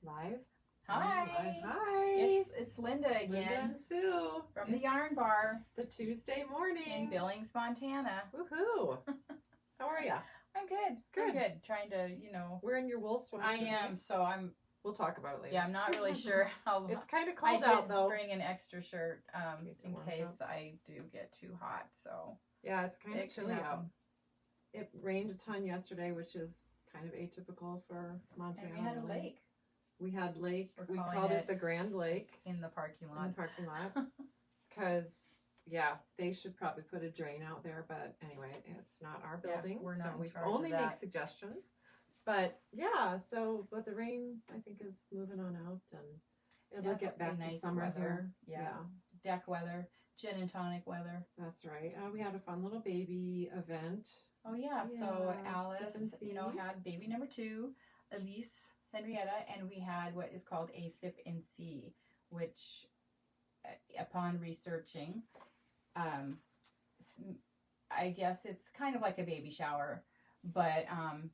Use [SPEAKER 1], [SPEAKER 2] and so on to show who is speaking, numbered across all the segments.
[SPEAKER 1] Live?
[SPEAKER 2] Hi.
[SPEAKER 1] Hi.
[SPEAKER 2] It's Linda again.
[SPEAKER 1] Linda and Sue.
[SPEAKER 2] From the Yarn Bar.
[SPEAKER 1] The Tuesday morning.
[SPEAKER 2] In Billings, Montana.
[SPEAKER 1] Woohoo. How are ya?
[SPEAKER 2] I'm good.
[SPEAKER 1] Good.
[SPEAKER 2] I'm good. Trying to,
[SPEAKER 1] Wearing your wool sweater.
[SPEAKER 2] I am, so I'm...
[SPEAKER 1] We'll talk about it later.
[SPEAKER 2] Yeah, I'm not really sure how...
[SPEAKER 1] It's kind of cold out, though.
[SPEAKER 2] I did bring an extra shirt in case
[SPEAKER 1] up.
[SPEAKER 2] I do get too hot, so...
[SPEAKER 1] Yeah, it's kind of chilly out.
[SPEAKER 2] Happen.
[SPEAKER 1] It rained a ton yesterday, which is kind of atypical for Montana.
[SPEAKER 2] And we had a lake.
[SPEAKER 1] We had lake.
[SPEAKER 2] We're
[SPEAKER 1] We
[SPEAKER 2] calling
[SPEAKER 1] called it
[SPEAKER 2] it
[SPEAKER 1] the Grand Lake.
[SPEAKER 2] In the parking lot.
[SPEAKER 1] In the parking lot. Because, yeah, they should probably put a drain out there. But anyway, it's not our building.
[SPEAKER 2] We're not
[SPEAKER 1] so
[SPEAKER 2] in
[SPEAKER 1] we
[SPEAKER 2] charge
[SPEAKER 1] only
[SPEAKER 2] of that.
[SPEAKER 1] make suggestions. But, yeah, but the rain, I think, is moving on out. And it'll get back to summer
[SPEAKER 2] weather.
[SPEAKER 1] here.
[SPEAKER 2] Yeah. Deck weather. Gin and tonic weather.
[SPEAKER 1] That's right. We had a fun little baby event.
[SPEAKER 2] Oh, yeah. So
[SPEAKER 1] Yeah,
[SPEAKER 2] Alice,
[SPEAKER 1] sip and see.
[SPEAKER 2] had baby number 2, Elise Henrietta, and we had what is called a sip and see, which upon researching, I guess it's kind of like a baby shower, but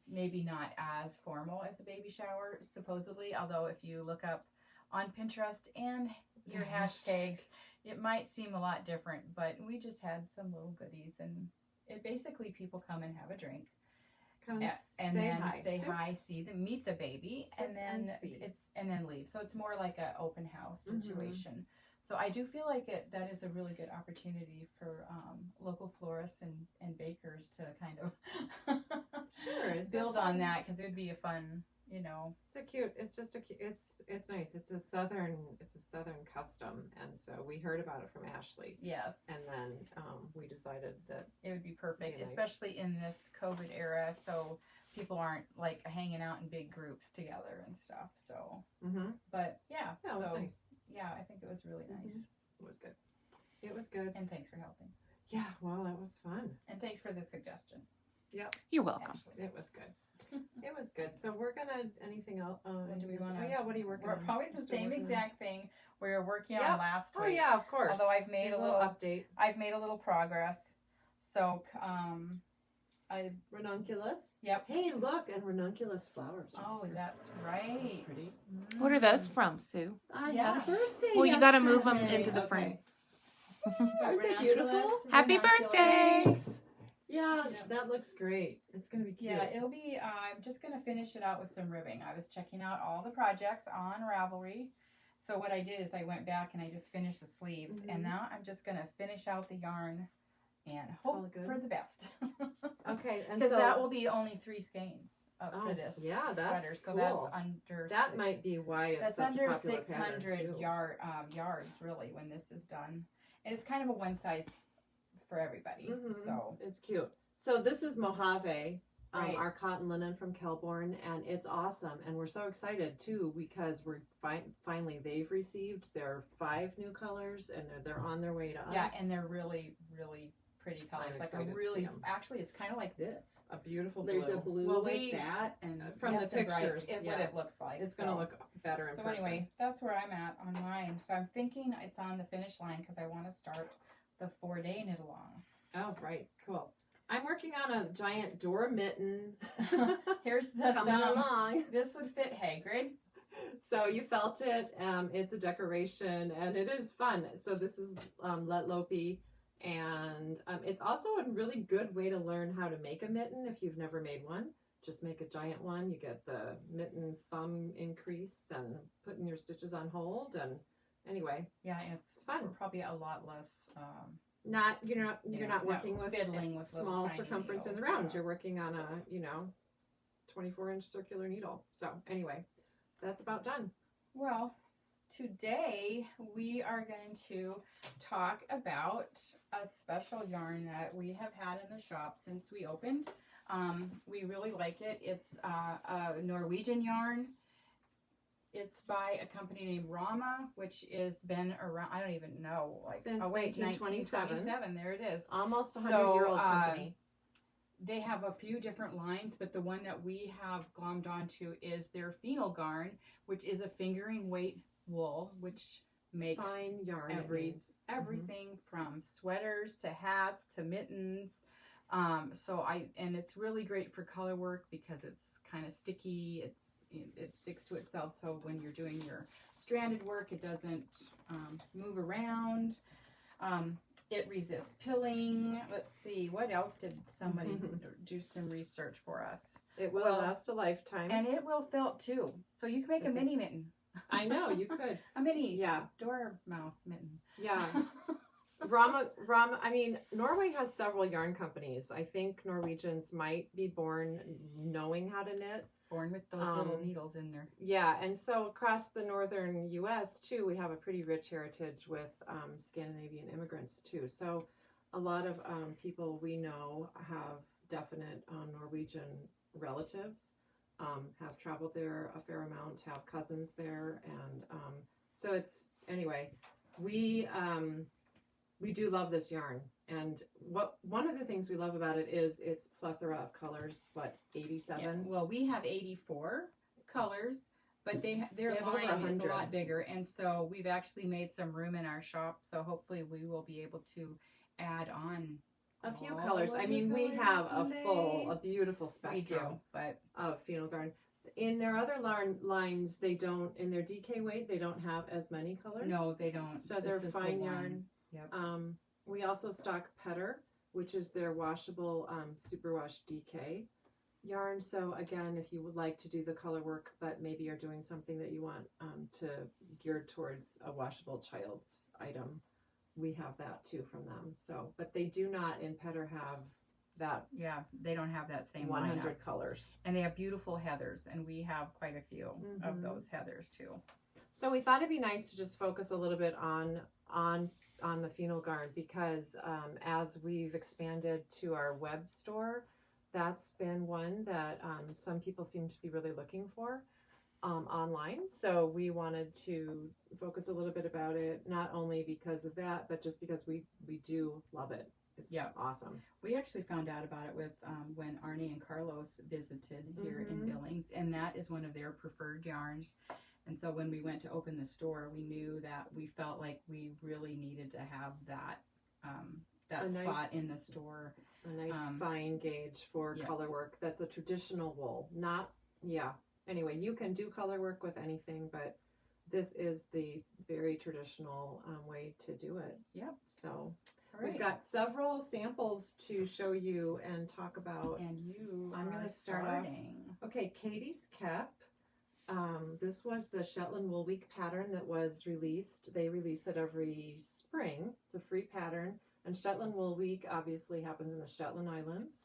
[SPEAKER 2] maybe not as formal as a baby shower, supposedly, although if you look up on Pinterest and your hashtags, it might seem a lot different, but we just had some little goodies, and it basically people come and have a drink. And then say hi, see them, meet the baby, and then leave. So it's more like an open house situation. So I do feel like that is a really good opportunity for local florists and bakers to kind of build on that, because it would be a fun,
[SPEAKER 1] it's nice. It's a southern custom, and so we heard about it from Ashley.
[SPEAKER 2] Yes.
[SPEAKER 1] And then we decided that
[SPEAKER 2] it would be perfect,
[SPEAKER 1] nice.
[SPEAKER 2] Especially in this COVID era, so people aren't like hanging out in big groups together and stuff. So, but yeah,
[SPEAKER 1] it was nice.
[SPEAKER 2] Yeah, I think it was really nice.
[SPEAKER 1] It was good. It was good.
[SPEAKER 2] And thanks for helping.
[SPEAKER 1] Yeah, well, that was fun.
[SPEAKER 2] And thanks for the suggestion.
[SPEAKER 1] Yep.
[SPEAKER 3] You're welcome.
[SPEAKER 2] Ashley.
[SPEAKER 1] It was good. It was good. So we're gonna, anything else?
[SPEAKER 2] What do we want to?
[SPEAKER 1] Oh yeah, what are you working
[SPEAKER 2] on?
[SPEAKER 1] on?
[SPEAKER 2] We're probably the same exact thing we were working on last week.
[SPEAKER 1] Oh yeah, of course.
[SPEAKER 2] Although I've made a little
[SPEAKER 1] update.
[SPEAKER 2] I've made a little progress. So
[SPEAKER 1] ranunculus.
[SPEAKER 2] Yep.
[SPEAKER 1] Hey, look, and ranunculus flowers.
[SPEAKER 2] Oh, that's right.
[SPEAKER 1] That's pretty.
[SPEAKER 3] What are those from, Sue?
[SPEAKER 1] I had a birthday.
[SPEAKER 3] Well, you got to move them
[SPEAKER 1] yesterday.
[SPEAKER 3] into the frame.
[SPEAKER 1] Aren't they beautiful?
[SPEAKER 3] Happy birthday!
[SPEAKER 1] Thanks. Yeah, that looks great. It's gonna be cute.
[SPEAKER 2] Yeah, it'll be. I'm just gonna finish it out with some ribbing. I was checking out all the projects on Ravelry. So what I did is I went back and I just finished the sleeves, and now I'm just gonna finish out the yarn and hope for the best.
[SPEAKER 1] Okay, and
[SPEAKER 2] because that will be only 3 skeins for this sweater. So
[SPEAKER 1] cool.
[SPEAKER 2] that's under.
[SPEAKER 1] That might be why it's
[SPEAKER 2] that's
[SPEAKER 1] such
[SPEAKER 2] under
[SPEAKER 1] a popular
[SPEAKER 2] 600 yards really when this is done, and it's kind of a one size for everybody. So
[SPEAKER 1] it's cute. So this is Mojave,
[SPEAKER 2] right.
[SPEAKER 1] Our cotton linen from Kelborn, and it's awesome. And we're so excited too because we're finally they've received their 5 new colors, and they're on their way to us.
[SPEAKER 2] Yeah, and they're really, really pretty colors. Like a really, actually, it's kind of like this.
[SPEAKER 1] A beautiful blue.
[SPEAKER 2] There's a blue like that, and
[SPEAKER 1] from the pictures,
[SPEAKER 2] what it looks like.
[SPEAKER 1] It's going to look better in person.
[SPEAKER 2] So anyway, that's where I'm at on mine. So I'm thinking it's on the finish line because I want to start the 4-day knit along.
[SPEAKER 1] Oh, right. Cool. I'm working on a giant door mitten.
[SPEAKER 2] Here's the
[SPEAKER 1] coming along.
[SPEAKER 2] This would fit Hagrid.
[SPEAKER 1] So you felt it. It's a decoration, and it is fun. So this is Let Lopi, and it's also a really good way to learn how to make a mitten if you've never made one. Just make a giant one. You get the mitten thumb increase and putting your stitches on hold, and anyway,
[SPEAKER 2] yeah, it's fun. Probably a lot less.
[SPEAKER 1] You're not working with
[SPEAKER 2] fiddling with
[SPEAKER 1] small circumference in the round. You're working on a 24-inch circular needle. So anyway, that's about done.
[SPEAKER 2] Well, today we are going to talk about a special yarn that we have had in the shop since we opened. We really like it. It's a Norwegian yarn. It's by a company named Rauma, which has been around, I don't even know, like,
[SPEAKER 1] since 1927.
[SPEAKER 2] There it is.
[SPEAKER 1] Almost a 100-year-old company.
[SPEAKER 2] They have a few different lines, but the one that we have glommed onto is their Finullgarn, which is a fingering weight wool, which makes
[SPEAKER 1] fine yarn.
[SPEAKER 2] Everything from sweaters to hats to mittens. And it's really great for color work because it's kind of sticky. It's it sticks to itself. So when you're doing your stranded work, it doesn't move around. It resists pilling. Let's see, what else did somebody do some research for us?
[SPEAKER 1] It will last a lifetime.
[SPEAKER 2] And it will felt too. So you can make a mini mitten.
[SPEAKER 1] I know, you could.
[SPEAKER 2] A mini dormouse mitten.
[SPEAKER 1] Yeah. Rauma, I mean, Norway has several yarn companies. I think Norwegians might be born knowing how to knit.
[SPEAKER 2] Born with those little needles in there.
[SPEAKER 1] Yeah, and so across the northern U.S. too, we have a pretty rich heritage with Scandinavian immigrants too. So a lot of people we know have definite Norwegian relatives, have traveled there a fair amount, have cousins there, and so it's anyway. We do love this yarn, and one of the things we love about it is its plethora of colors. 87?
[SPEAKER 2] Yeah. Well, we have 84 colors, but their
[SPEAKER 1] have over
[SPEAKER 2] line is
[SPEAKER 1] 100.
[SPEAKER 2] a lot bigger, and so we've actually made some room in our shop. So hopefully, we will be able to add on
[SPEAKER 1] a few colors. I mean, we have a beautiful spectrum.
[SPEAKER 2] We do, but
[SPEAKER 1] of Finullgarn. In their other lines, they don't. In their DK weight, they don't have as many colors.
[SPEAKER 2] No, they don't.
[SPEAKER 1] So they're fine yarn.
[SPEAKER 2] Yep.
[SPEAKER 1] We also stock Petter, which is their washable superwash DK yarn. So again, if you would like to do the color work, but maybe you're doing something that you want to geared towards a washable child's item, we have that too from them. So, but they do not in Petter have that.
[SPEAKER 2] Yeah, they don't have that same
[SPEAKER 1] 100
[SPEAKER 2] lineup.
[SPEAKER 1] Colors.
[SPEAKER 2] And they have beautiful heathers, and we have quite a few of those heathers too.
[SPEAKER 1] So we thought it'd be nice to just focus a little bit on the Finullgarn, because as we've expanded to our web store, that's been one that some people seem to be really looking for online. So we wanted to focus a little bit about it, not only because of that, but just because we do love it. It's awesome.
[SPEAKER 2] We actually found out about it with when Arnie and Carlos visited here in Billings, and that is one of their preferred yarns. And so when we went to open the store, we knew that we felt like we really needed to have that spot in the store.
[SPEAKER 1] A nice fine gauge for color work. That's a traditional wool. Anyway, you can do color work with anything, but this is the very traditional way to do it.
[SPEAKER 2] Yep.
[SPEAKER 1] So
[SPEAKER 2] right.
[SPEAKER 1] We've got several samples to show you and talk about.
[SPEAKER 2] And
[SPEAKER 1] I'm going to start
[SPEAKER 2] starting.
[SPEAKER 1] Okay, Katie's Cap. This was the Shetland Wool Week pattern that was released. They release it every spring. It's a free pattern. And Shetland Wool Week obviously happens in the Shetland Islands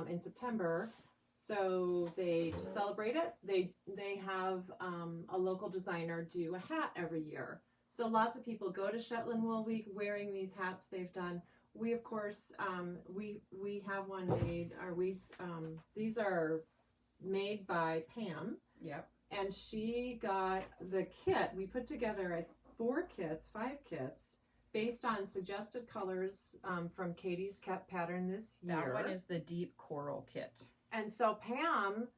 [SPEAKER 1] in September. So to celebrate it, they have a local designer do a hat every year. So lots of people go to Shetland Wool Week wearing these hats they've done. We, of course, we have one made. These are made by Pam.
[SPEAKER 2] Yep.
[SPEAKER 1] And she got the kit. We put together 5 kits based on suggested colors from Katie's Cap pattern this year.
[SPEAKER 2] That one is the deep coral kit.
[SPEAKER 1] And so Pam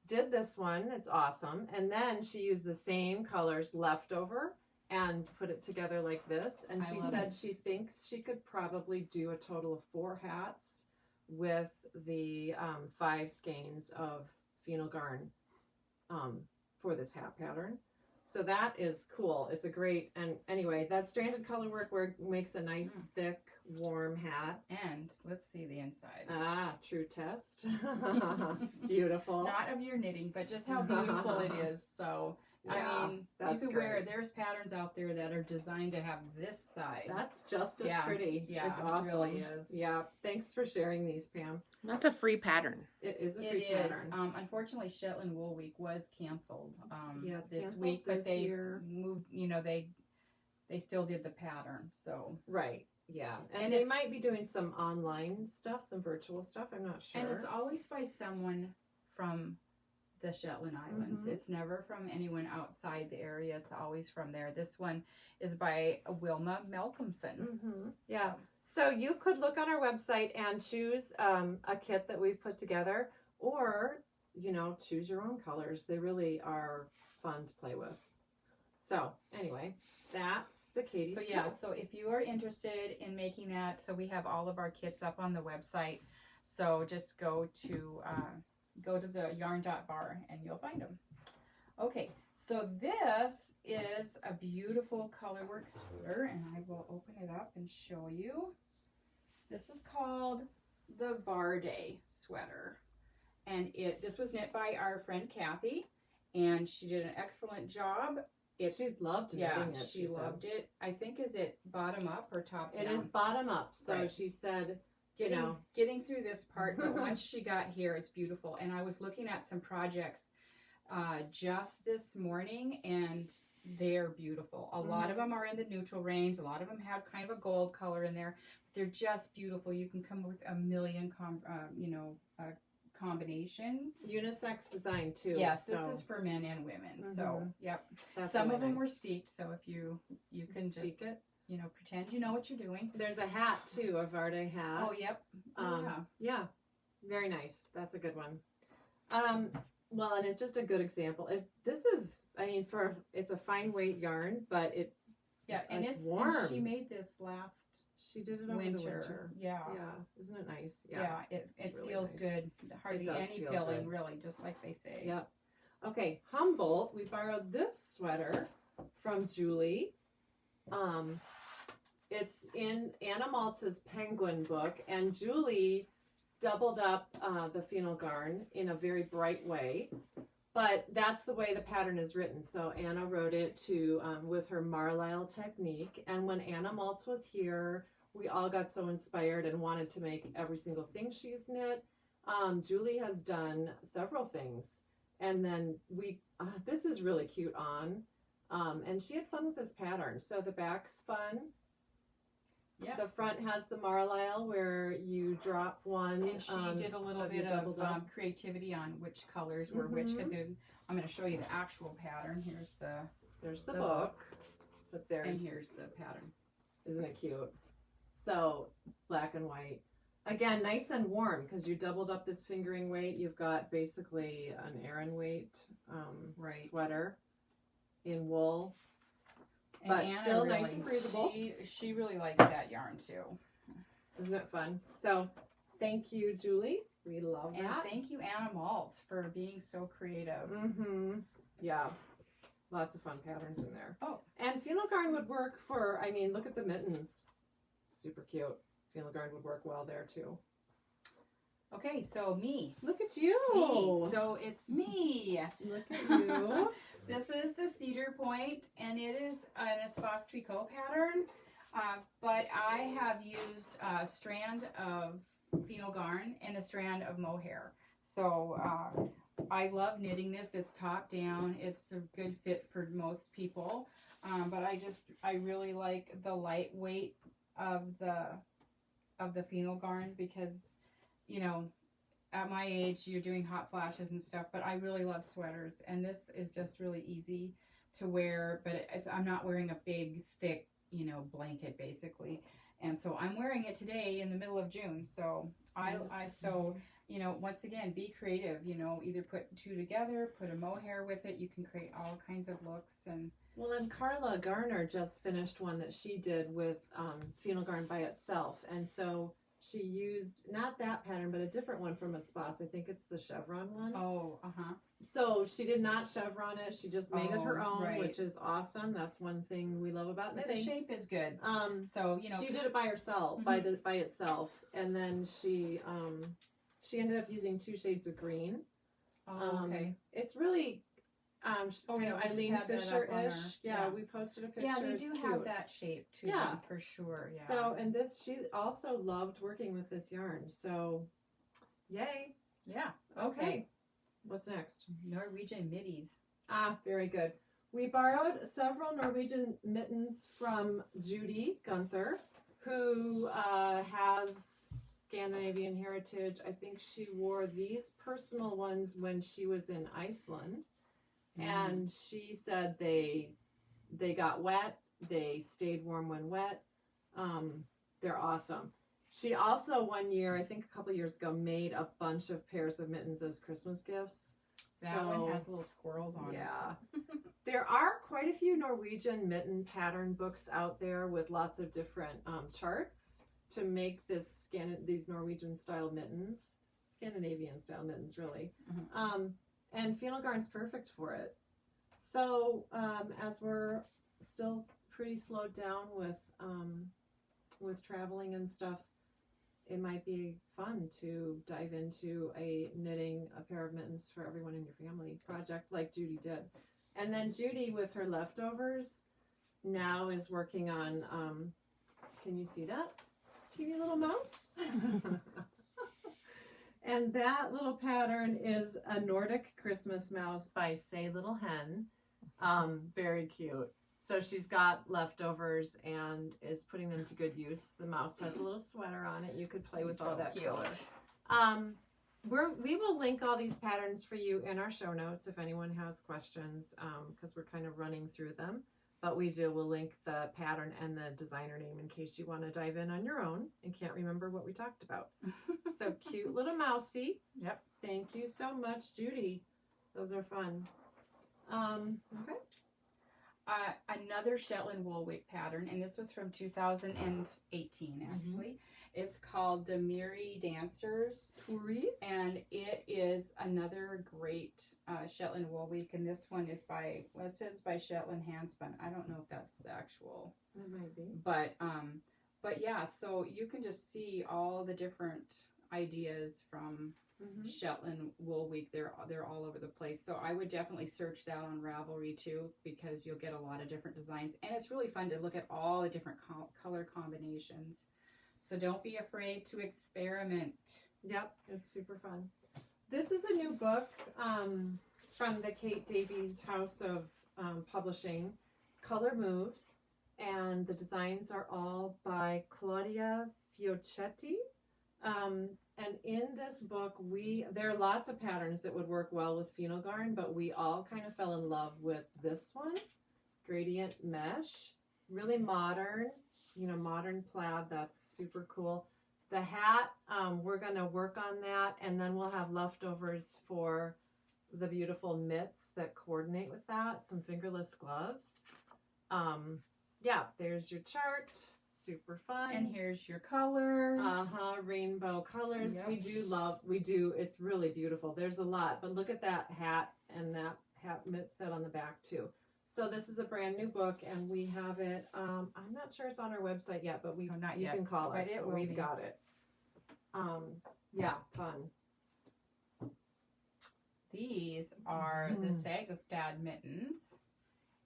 [SPEAKER 1] did this one. It's awesome. And then she used the same colors left over and put it together like this. And she said she thinks she could probably do a total of 4 hats with the 5 skeins of Finullgarn for this hat pattern. So that is cool. It's a great, and anyway, that stranded color work where it makes a nice thick warm hat.
[SPEAKER 2] And let's see the inside.
[SPEAKER 1] True test. Beautiful.
[SPEAKER 2] Not of your knitting, but just how beautiful it is. So I mean, you could wear, there's patterns out there that are designed to have this side.
[SPEAKER 1] That's just as pretty.
[SPEAKER 2] Yeah,
[SPEAKER 1] it's awesome.
[SPEAKER 2] It really is.
[SPEAKER 1] Yeah, thanks for sharing these, Pam.
[SPEAKER 3] That's a free pattern.
[SPEAKER 1] It is a free pattern.
[SPEAKER 2] Unfortunately, Shetland Wool Week was canceled
[SPEAKER 1] it's
[SPEAKER 2] this
[SPEAKER 1] canceled
[SPEAKER 2] week, but they
[SPEAKER 1] year.
[SPEAKER 2] moved, they still did the pattern, so.
[SPEAKER 1] Right, yeah. And they might be doing some online stuff, some virtual stuff, I'm not sure.
[SPEAKER 2] And it's always by someone from the Shetland Islands. It's never from anyone outside the area. It's always from there. This one is by Wilma Malcolmson.
[SPEAKER 1] Yeah. So you could look on our website and choose a kit that we've put together, or, choose your own colors. They really are fun to play with. So anyway, that's the Katie's kit.
[SPEAKER 2] So if you are interested in making that, so we have all of our kits up on the website. So just go to the yarn.bar and you'll find them. So this is a beautiful colorwork sweater, and I will open it up and show you. This is called the Varde sweater, and this was knit by our friend Kathy, and she did an excellent job.
[SPEAKER 1] She loved knitting it.
[SPEAKER 2] She loved it. I think, is it bottom up or top down?
[SPEAKER 1] It is bottom up. So
[SPEAKER 2] Right.
[SPEAKER 1] she said,
[SPEAKER 2] getting through this part, but once she got here, it's beautiful. And I was looking at some projects just this morning, and they're beautiful. A lot of them are in the neutral range. A lot of them have kind of a gold color in there. They're just beautiful. You can come with a million combinations.
[SPEAKER 1] unisex design too.
[SPEAKER 2] Yes,
[SPEAKER 1] so
[SPEAKER 2] this is for men and women. So, yep.
[SPEAKER 1] that's
[SPEAKER 2] Some
[SPEAKER 1] really
[SPEAKER 2] of them
[SPEAKER 1] nice.
[SPEAKER 2] were steeked, so if you can just
[SPEAKER 1] Steek it.
[SPEAKER 2] pretend you know what you're doing.
[SPEAKER 1] There's a hat too, a Varde hat.
[SPEAKER 2] Oh, yep.
[SPEAKER 1] Yeah, very nice. That's a good one. Well, and it's just a good example. This is, it's a fine weight yarn, but
[SPEAKER 2] And
[SPEAKER 1] it's warm.
[SPEAKER 2] And she made this last
[SPEAKER 1] She did it over
[SPEAKER 2] winter.
[SPEAKER 1] the winter.
[SPEAKER 2] Yeah.
[SPEAKER 1] Isn't it nice?
[SPEAKER 2] It
[SPEAKER 1] really
[SPEAKER 2] feels
[SPEAKER 1] nice.
[SPEAKER 2] good. Hardly
[SPEAKER 1] does
[SPEAKER 2] any
[SPEAKER 1] feel
[SPEAKER 2] pilling,
[SPEAKER 1] good.
[SPEAKER 2] really, just like they say.
[SPEAKER 1] Yep. Okay, Humboldt. We borrowed this sweater from Julie. It's in Anna Maltz's Penguin book, and Julie doubled up the Finullgarn in a very bright way. But that's the way the pattern is written. So Anna wrote it with her Marlisle technique. And when Anna Maltz was here, we all got so inspired and wanted to make every single thing she's knit. Julie has done several things. And then this is really cute on. And she had fun with this pattern. So the back's fun.
[SPEAKER 2] Yeah.
[SPEAKER 1] The front has the Marlisle where you drop one.
[SPEAKER 2] And she did a little bit of creativity on which colors were which. I'm going to show you the actual pattern.
[SPEAKER 1] There's the book. But
[SPEAKER 2] and here's the pattern.
[SPEAKER 1] Isn't it cute? So black and white. Again, nice and warm because you doubled up this fingering weight. You've got basically an Aran weight sweater in wool.
[SPEAKER 2] And
[SPEAKER 1] but
[SPEAKER 2] Anna
[SPEAKER 1] still
[SPEAKER 2] really,
[SPEAKER 1] nice and breathable.
[SPEAKER 2] She really likes that yarn too.
[SPEAKER 1] Isn't it fun? So thank you, Julie. We love
[SPEAKER 2] And
[SPEAKER 1] that.
[SPEAKER 2] thank you, Anna Maltz, for being so creative.
[SPEAKER 1] Yeah. Lots of fun patterns in there.
[SPEAKER 2] Oh.
[SPEAKER 1] And Finullgarn would work for, look at the mittens. Super cute. Finullgarn would work well there too.
[SPEAKER 2] Okay, so me.
[SPEAKER 1] Look at you.
[SPEAKER 2] Me. So it's me.
[SPEAKER 1] Look at you.
[SPEAKER 2] This is the Cedar Point, and it is an Espace Tricot pattern, but I have used a strand of Finullgarn and a strand of mohair. So I love knitting this. It's top down. It's a good fit for most people, but I really like the lightweight of the Finullgarn because, at my age, you're doing hot flashes and stuff, but I really love sweaters, and this is just really easy to wear, but I'm not wearing a big, thick, blanket, basically, and so I'm wearing it today in the middle of June, so once again, be creative, either put two together, put a mohair with it, you can create all kinds of looks. And
[SPEAKER 1] well, and Carla Garner just finished one that she did with Finullgarn by itself, and so she used not that pattern, but a different one from Espace. I think it's the chevron one.
[SPEAKER 2] Oh,
[SPEAKER 1] So she did not chevron it. She just made it her own,
[SPEAKER 2] right.
[SPEAKER 1] Which is awesome. That's one thing we love about knitting.
[SPEAKER 2] The shape is good.
[SPEAKER 1] So she did it by herself, by itself, and then she ended up using 2 shades of green.
[SPEAKER 2] Oh, okay.
[SPEAKER 1] It's really Eileen Fisher-ish. Yeah, we posted a picture.
[SPEAKER 2] Yeah, they
[SPEAKER 1] it's
[SPEAKER 2] do
[SPEAKER 1] cute.
[SPEAKER 2] have that shape to them for sure. Yeah.
[SPEAKER 1] So, and she also loved working with this yarn. So, yay.
[SPEAKER 2] Yeah.
[SPEAKER 1] Okay. What's next?
[SPEAKER 2] Norwegian middies.
[SPEAKER 1] Very good. We borrowed several Norwegian mittens from Judy Gunther, who has Scandinavian heritage. I think she wore these personal ones when she was in Iceland. And she said they got wet. They stayed warm when wet. They're awesome. She also one year, I think a couple years ago, made a bunch of pairs of mittens as Christmas gifts.
[SPEAKER 2] That one has little squirrels on it.
[SPEAKER 1] Yeah. There are quite a few Norwegian mitten pattern books out there with lots of different charts to make these Norwegian style mittens, Scandinavian style mittens, really. And Finullgarn's perfect for it. So as we're still pretty slowed down with traveling and stuff, it might be fun to dive into a knitting a pair of mittens for everyone in your family project like Judy did. And then Judy, with her leftovers, now is working on, can you see that teeny little mouse? And that little pattern is a Nordic Christmas mouse by Say Little Hen. Very cute. So she's got leftovers and is putting them to good use. The mouse has a little sweater on it. You could play with all that color. We will link all these patterns for you in our show notes if anyone has questions, because we're kind of running through them. But we'll link the pattern and the designer name in case you want to dive in on your own and can't remember what we talked about. So cute little mousey.
[SPEAKER 2] Yep.
[SPEAKER 1] Thank you so much, Judy. Those are fun. Okay.
[SPEAKER 2] Another Shetland Woolwig pattern, and this was from 2018 actually. It's called the Miri Dancers, and it is another great Shetland Woolwig, and this one is by, well, it says by Shetland Handspun. I don't know if that's the actual,
[SPEAKER 1] It might be.
[SPEAKER 2] but yeah, so you can just see all the different ideas from Shetland Woolwig. They're all over the place. So I would definitely search that on Ravelry too, because you'll get a lot of different designs, and it's really fun to look at all the different color combinations. So don't be afraid to experiment.
[SPEAKER 1] Yep, it's super fun. This is a new book from the Kate Davies House of Publishing, Color Moves, and the designs are all by Claudia Fiochetti. And in this book, there are lots of patterns that would work well with Finullgarn, but we all kind of fell in love with this one, Gradient Mesh. Really modern, modern plaid. That's super cool. The hat, we're going to work on that, and then we'll have leftovers for the beautiful mitts that coordinate with that, some fingerless gloves. Yeah, there's your chart. Super fun.
[SPEAKER 2] And here's your colors.
[SPEAKER 1] Rainbow colors.
[SPEAKER 2] Yep.
[SPEAKER 1] We do. It's really beautiful. There's a lot, but look at that hat and that hat mitt set on the back too. So this is a brand new book, and we have it. I'm not sure it's on our website yet, but you can call us.
[SPEAKER 2] But
[SPEAKER 1] We've got it. Yeah, fun.
[SPEAKER 2] These are the Sagostad mittens.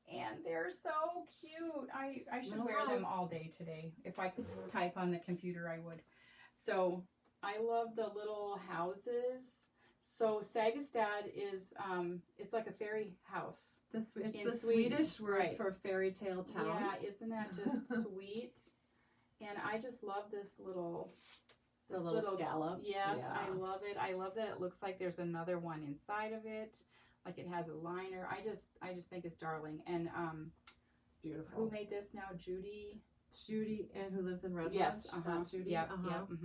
[SPEAKER 2] And they're so cute. I should wear them all day today. If I could type on the computer, I would. So I love the little houses. So Sagostad is, it's like a fairy house.
[SPEAKER 1] It's the
[SPEAKER 2] Sweden,
[SPEAKER 1] Swedish word
[SPEAKER 2] right.
[SPEAKER 1] for fairy tale town.
[SPEAKER 2] Yeah, isn't that just sweet? And I just love this little...
[SPEAKER 1] The little scallop.
[SPEAKER 2] Yes,
[SPEAKER 1] Yeah.
[SPEAKER 2] I love it. I love that it looks like there's another one inside of it. Like it has a liner. I just think it's darling. And
[SPEAKER 1] it's beautiful.
[SPEAKER 2] who made this now? Judy,
[SPEAKER 1] and who lives in Red
[SPEAKER 2] yes,
[SPEAKER 1] Lodge? That Judy.
[SPEAKER 2] Yeah,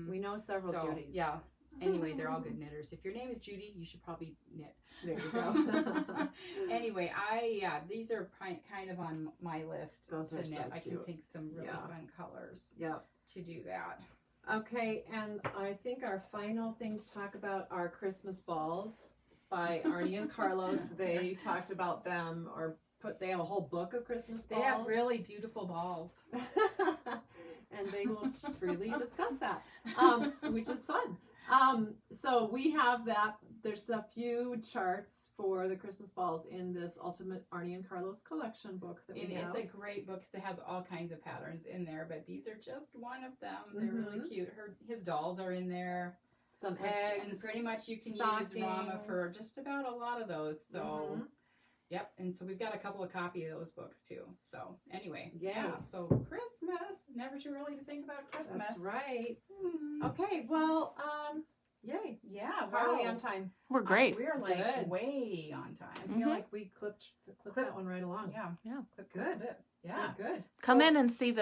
[SPEAKER 1] We know several Judys.
[SPEAKER 2] Yeah. Anyway, they're all good knitters. If your name is Judy, you should probably knit.
[SPEAKER 1] There you go.
[SPEAKER 2] Anyway, these are kind of on my list
[SPEAKER 1] Those
[SPEAKER 2] to
[SPEAKER 1] are
[SPEAKER 2] knit.
[SPEAKER 1] so
[SPEAKER 2] I can
[SPEAKER 1] cute.
[SPEAKER 2] think some really
[SPEAKER 1] Yeah.
[SPEAKER 2] fun colors
[SPEAKER 1] Yep.
[SPEAKER 2] to do that.
[SPEAKER 1] Okay, and I think our final thing to talk about are Christmas balls by Arnie and Carlos. They talked about them, they have a whole book of Christmas balls.
[SPEAKER 2] They have really beautiful balls.
[SPEAKER 1] And they will freely discuss that, which is fun. So we have that. There's a few charts for the Christmas balls in this Ultimate Arnie and Carlos collection book that we have.
[SPEAKER 2] It's a great book because it has all kinds of patterns in there, but these are just one of them. They're really cute. His dolls are in there.
[SPEAKER 1] Some eggs.
[SPEAKER 2] And pretty much you can
[SPEAKER 1] stockings.
[SPEAKER 2] use Rauma for just about a lot of those. So, yep. And so we've got a couple of copies of those books too. So anyway, yeah. So Christmas, never too early to think about Christmas.
[SPEAKER 1] That's right. Okay, well, yay.
[SPEAKER 2] Yeah.
[SPEAKER 1] How are we on time?
[SPEAKER 3] We're great.
[SPEAKER 2] We're like
[SPEAKER 1] Good.
[SPEAKER 2] way on time.
[SPEAKER 1] I feel like we clipped that one right along.
[SPEAKER 2] Yeah.
[SPEAKER 3] Yeah.
[SPEAKER 1] Good.
[SPEAKER 2] Yeah.
[SPEAKER 1] Good.
[SPEAKER 3] Come in and see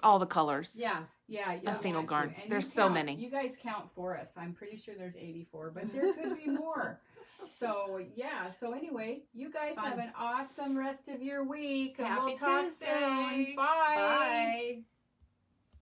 [SPEAKER 3] all the colors.
[SPEAKER 1] Yeah.
[SPEAKER 2] Yeah,
[SPEAKER 3] Of Finullgarn.
[SPEAKER 2] And
[SPEAKER 3] There's
[SPEAKER 2] you
[SPEAKER 3] so
[SPEAKER 2] count.
[SPEAKER 3] many.
[SPEAKER 2] You guys count for us. I'm pretty sure there's 84, but there could be more. So, yeah. So, anyway, you guys
[SPEAKER 1] Fun.
[SPEAKER 2] have an awesome rest of your week. And
[SPEAKER 1] Happy
[SPEAKER 2] we'll talk
[SPEAKER 1] Tuesday.
[SPEAKER 2] soon. Bye.
[SPEAKER 1] Bye.